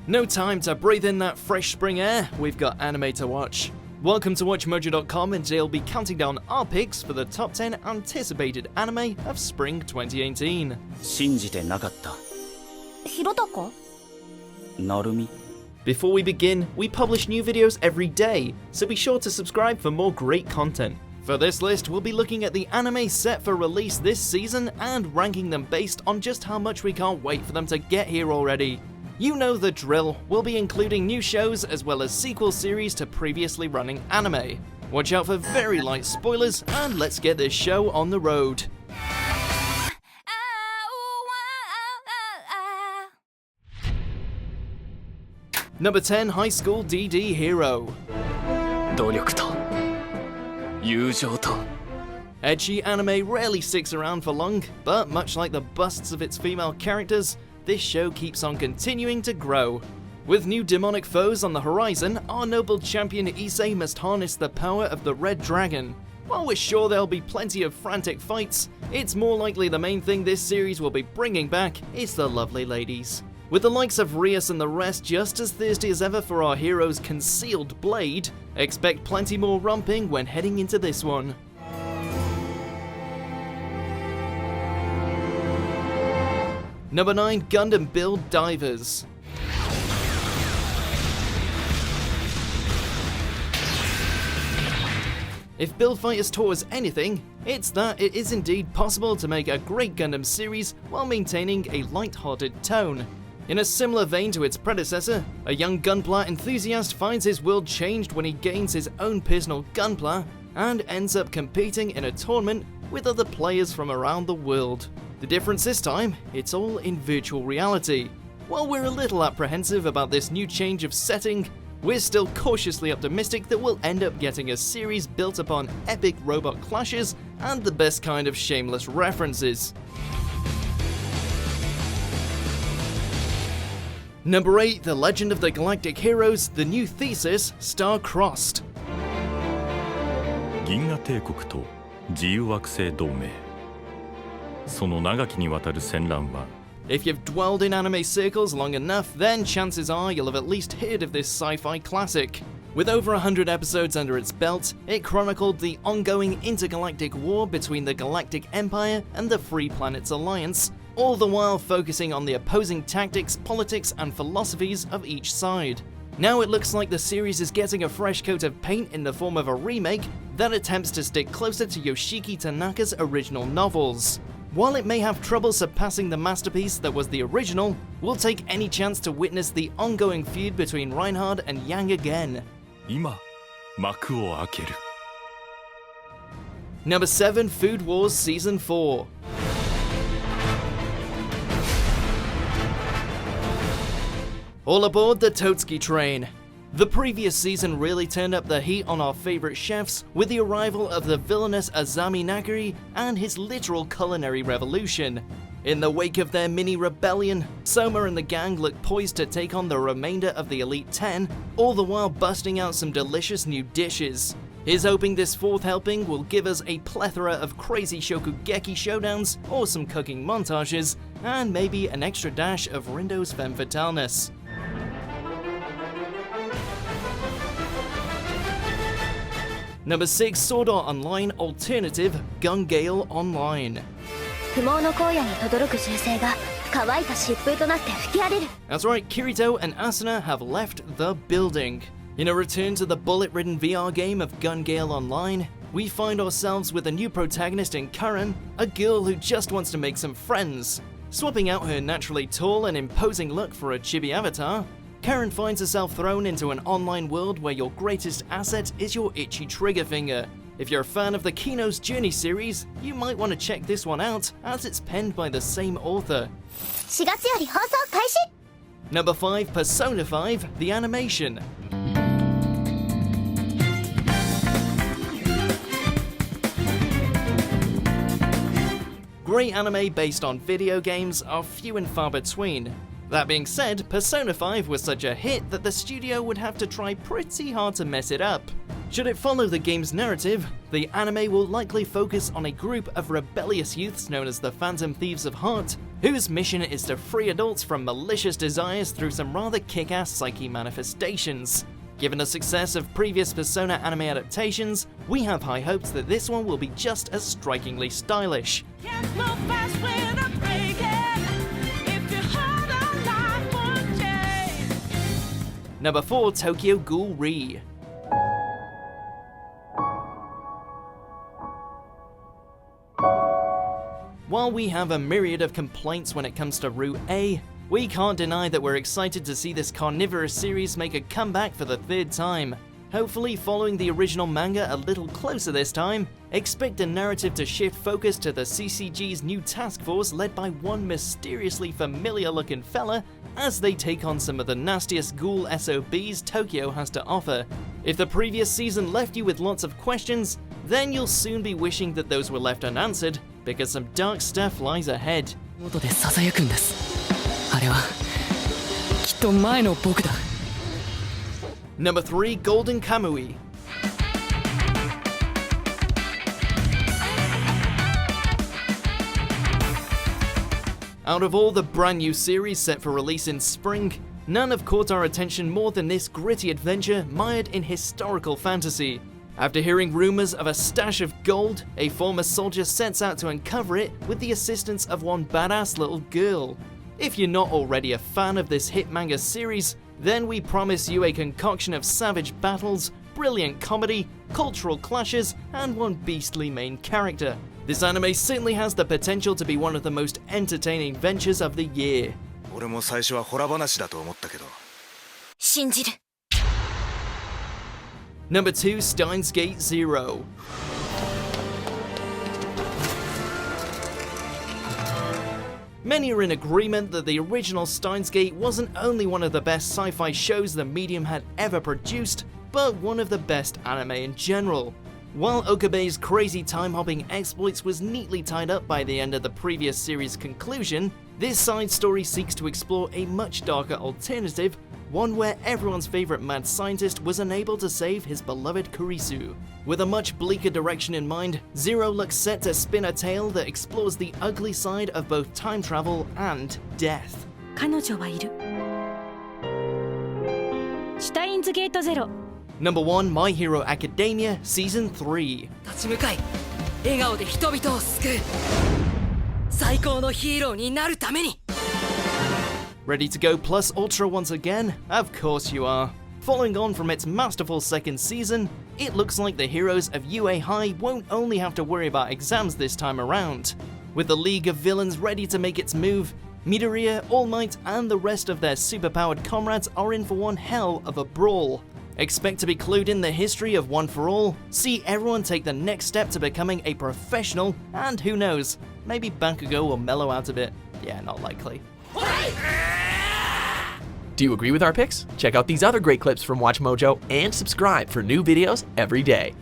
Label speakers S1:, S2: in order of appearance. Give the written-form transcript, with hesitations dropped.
S1: No time to breathe in that fresh spring air, we've got anime to watch. Welcome to WatchMojo.com, and today I'll be counting down our picks for the top 10 anticipated anime of spring 2018.
S2: 信じてなかった。
S3: ひろたか?
S2: Narumi.
S1: Before we begin, we publish new videos every day, so be sure to subscribe for more great content. For this list, we'll be looking at the anime set for release this season and ranking them based on just how much we can't wait for them to get here already. You know the drill, we'll be including new shows as well as sequel series to previously running anime. Watch out for very light spoilers, and let's get this show on the road. Number 10, High School DD Hero.
S2: 努力と友情と
S1: Ecchi anime rarely sticks around for long, but much like the busts of its female characters, this show keeps on continuing to grow. With new demonic foes on the horizon, our noble champion Issei must harness the power of the Red Dragon. While we're sure there'll be plenty of frantic fights, it's more likely the main thing this series will be bringing back is the lovely ladies. With the likes of Rias and the rest just as thirsty as ever for our hero's concealed blade, expect plenty more romping when heading into this one. Number 9, Gundam Build Divers. If Build Fighters taught us anything, it's that it is indeed possible to make a great Gundam series while maintaining a light-hearted tone. In a similar vein to its predecessor, a young Gunpla enthusiast finds his world changed when he gains his own personal Gunpla and ends up competing in a tournament with other players from around the world. The difference this time, it's all in virtual reality. While we're a little apprehensive about this new change of setting, we're still cautiously optimistic that we'll end up getting a series built upon epic robot clashes and the best kind of shameless references. Number 8, The Legend of the Galactic Heroes, the new Thesis, StarCrossed.
S4: 銀河帝国と自由惑星同盟 その長きにわたる戦乱は
S1: If you've dwelled in anime circles long enough, then chances are you'll have at least heard of this sci-fi classic. With over 100 episodes under its belt, it chronicled the ongoing intergalactic war between the Galactic Empire and the Free Planets Alliance, all the while focusing on the opposing tactics, politics, and philosophies of each side. Now it looks like the series is getting a fresh coat of paint in the form of a remake that attempts to stick closer to Yoshiki Tanaka's original novels. While it may have trouble surpassing the masterpiece that was the original, we'll take any chance to witness the ongoing feud between Reinhard and Yang again.
S4: 今幕を開ける
S1: Number 7, Food Wars Season 4. All aboard the Totsuki train. The previous season really turned up the heat on our favourite chefs with the arrival of the villainous Azami Nagari and his literal culinary revolution. In the wake of their mini rebellion, Soma and the gang look poised to take on the remainder of the Elite 10, all the while busting out some delicious new dishes. Here's hoping this fourth helping will give us a plethora of crazy Shokugeki showdowns, awesome cooking montages, and maybe an extra dash of Rindo's femme fataleness. Number 6, Sword Art Online Alternative, Gale Online.
S3: 不毛の荒野に轟く銃声が乾いた疾風となって吹き荒れる
S1: That's right, Kirito and Asuna have left the building. In a return to the bullet-ridden VR game of Gale Online, we find ourselves with a new protagonist in Karen, a girl who just wants to make some friends. Swapping out her naturally tall and imposing look for a chibi avatar, Karen finds herself thrown into an online world where your greatest asset is your itchy trigger finger. If you're a fan of the Kino's Journey series, you might want to check this one out as it's penned by the same author.
S3: 4月より放送開始
S1: Number 5, Persona 5, the animation. Great anime based on video games are few and far between. That being said, Persona 5 was such a hit that the studio would have to try pretty hard to mess it up. Should it follow the game's narrative, the anime will likely focus on a group of rebellious youths known as the Phantom Thieves of Heart, whose mission is to free adults from malicious desires through some rather kick-ass psyche manifestations. Given the success of previous Persona anime adaptations, we have high hopes that this one will be just as strikingly stylish. Number 4, Tokyo Ghoulre. While we have a myriad of complaints when it comes to Route A, we can't deny that we're excited to see this carnivorous series make a comeback for the 3rd time. Hopefully following the original manga a little closer this time, expect the narrative to shift focus to the CCG's new task force led by one mysteriously familiar looking fella as they take on some of the nastiest ghoul SOBs Tokyo has to offer. If the previous season left you with lots of questions, then you'll soon be wishing that those were left unanswered, because some dark stuff lies ahead. Number 3, Golden Kamui. Out of all the brand new series set for release in spring, none have caught our attention more than this gritty adventure mired in historical fantasy. After hearing rumors of a stash of gold, a former soldier sets out to uncover it with the assistance of one badass little girl. If you're not already a fan of this hit manga series, then we promise you a concoction of savage battles, brilliant comedy, cultural clashes, and one beastly main character. This anime certainly has the potential to be one of the most entertaining ventures of the year. Number 2, Steins Gate 0. Many are in agreement that the original Steins Gate wasn't only one of the best sci-fi shows the medium had ever produced, but one of the best anime in general. While Okabe's crazy time-hopping exploits was neatly tied up by the end of the previous series' conclusion, this side story seeks to explore a much darker alternative, one where everyone's favourite mad scientist was unable to save his beloved Kurisu. With a much bleaker direction in mind, Zero looks set to spin a tale that explores the ugly side of both time travel and death.
S3: Steins Gate 0.
S1: Number 1, My Hero Academia Season 3. Ready to go plus ultra once again? Of course you are. Following on from its masterful 2nd season, it looks like the heroes of UA High won't only have to worry about exams this time around. With the League of Villains ready to make its move, Midoriya, All Might, and the rest of their superpowered comrades are in for one hell of a brawl. Expect to be clued in the history of One for All, see everyone take the next step to becoming a professional, and who knows, maybe Bakugo will mellow out a bit. Yeah, not likely.
S5: Do you agree with our picks? Check out these other great clips from WatchMojo and subscribe for new videos every day.